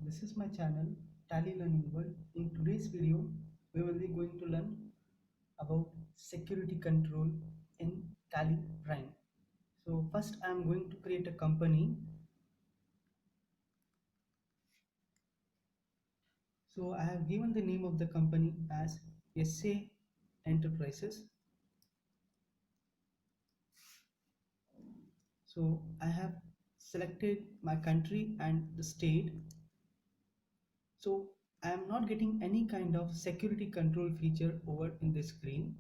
This is my channel Tally Learning World. In today's video, we will be going to learn about security control in Tally Prime. So first I am going to create a company. So I have given the name of the company as SA Enterprises. So I have selected my country and the state. So I am not getting any kind of security control feature over in the screen.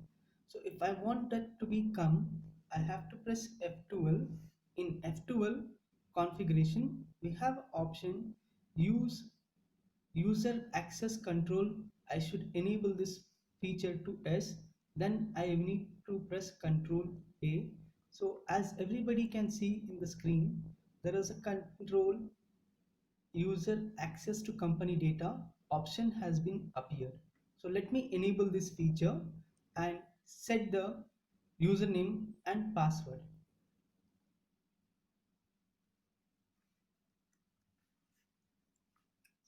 So if I want that to become, I have to press F12. In F12 configuration, we have option use user access control. I should enable this feature to S. Then I need to press Control A. So as everybody can see in the screen, there is a control user access to company data option has been appeared. So let me enable this feature and set the username and password.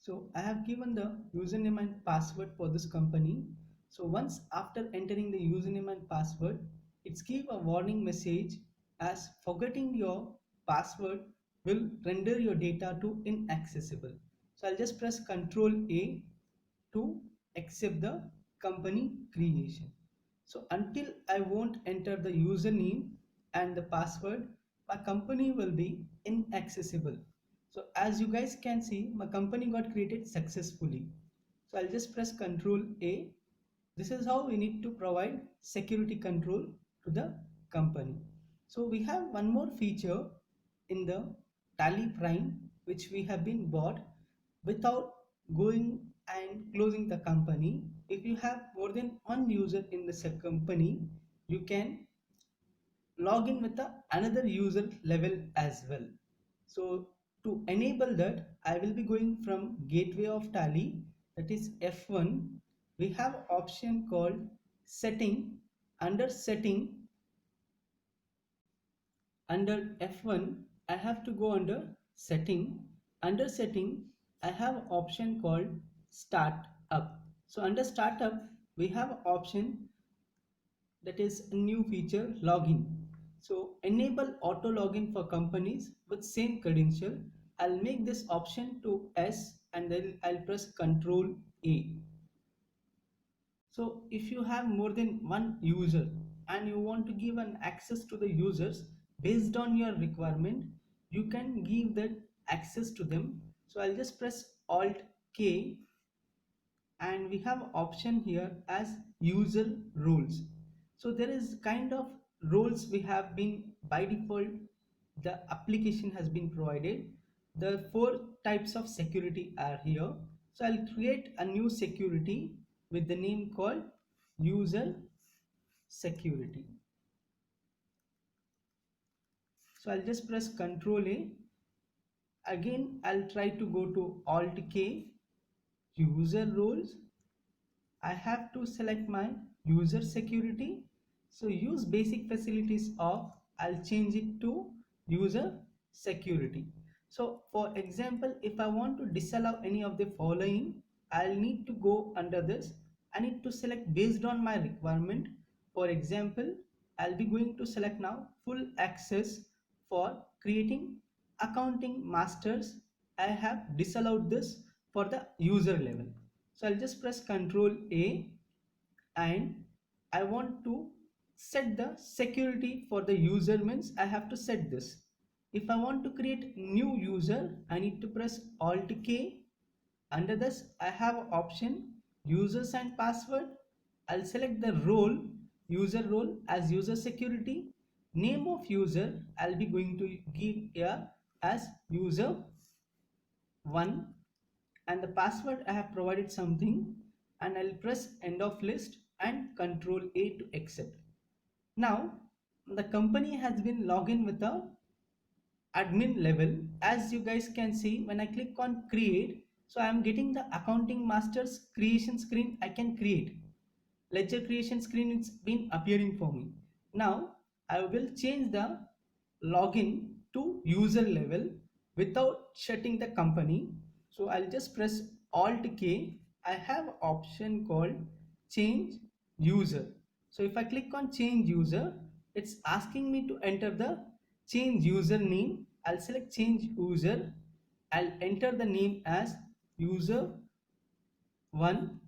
So I have given the username and password for this company. So once after entering the username and password, it's give a warning message as forgetting your password will render your data to inaccessible. So I'll just press Ctrl A to accept the company creation. So until I won't enter the username and the password, my company will be inaccessible. So as you guys can see, my company got created successfully. So I'll just press Ctrl A. This is how we need to provide security control to the company. So we have one more feature in the Tally Prime which we have been bought without going and closing the company. If you have more than one user in the company, you can log in with another user level as well. So to enable that, I will be going from gateway of Tally, that is F1. We have option called setting. Under setting, under F1, I have to go under setting. Under setting, I have option called start up. So under startup, we have option that is a new feature login. So enable auto login for companies with same credential. I'll make this option to S and then I'll press Control A. So if you have more than one user and you want to give an access to the users based on your requirement, you can give that access to them. So I'll just press Alt K and we have option here as user roles. So there is kind of roles we have been by default, the application has been provided. The four types of security are here. So I'll create a new security with the name called user security. So I'll just press Ctrl A. Again I'll try to go to Alt K, user roles. I have to select my user security. So use basic facilities off. I'll change it to user security. So for example, if I want to disallow any of the following, I'll need to go under this. I need to select based on my requirement. For example, I'll be going to select now full access for creating accounting masters. I have disallowed this for the user level. So I'll just press Ctrl A and I want to set the security for the user means I have to set this. If I want to create new user, I need to press Alt K. Under this, I have option users and password. I'll select the role, user role as user security. Name of user, I'll be going to give here as user 1 and the password I have provided something and I'll press end of list and Control A to accept. Now the company has been logged in with the admin level. As you guys can see, when I click on create, so I am getting the accounting masters creation screen. I can create ledger creation screen. It's been appearing for me. Now I will change the login to user level without shutting the company. So I'll just press Alt K. I have option called change user. So if I click on change user, it's asking me to enter the change user name. I'll select change user. I'll enter the name as user 1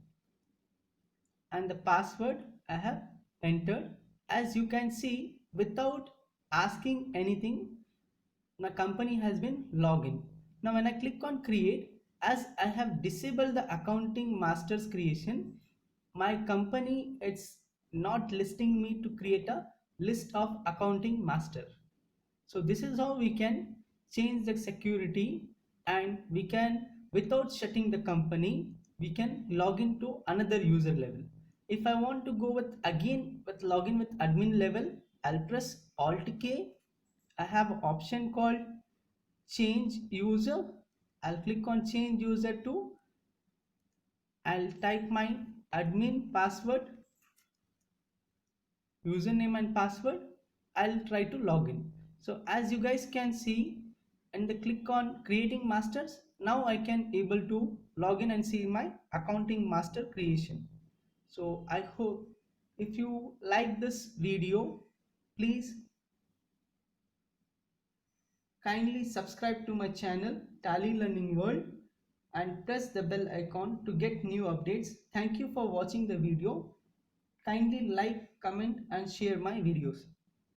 and the password I have entered. As you can see, without asking anything, my company has been logged in. Now when I click on create, as I have disabled the accounting masters creation, my company it's not listing me to create a list of accounting master. So this is how we can change the security, and we can, without shutting the company, we can log into another user level. If I want to go with again with login with admin level, I'll press Alt K. I have an option called change user. I'll click on change user to, I'll type my admin password, username and password. I'll try to log in. So as you guys can see, and the click on creating masters, now I can able to log in and see my accounting master creation. So I hope if you like this video, please kindly subscribe to my channel Tally Learning World and press the bell icon to get new updates. Thank you for watching the video. Kindly like, comment and share my videos.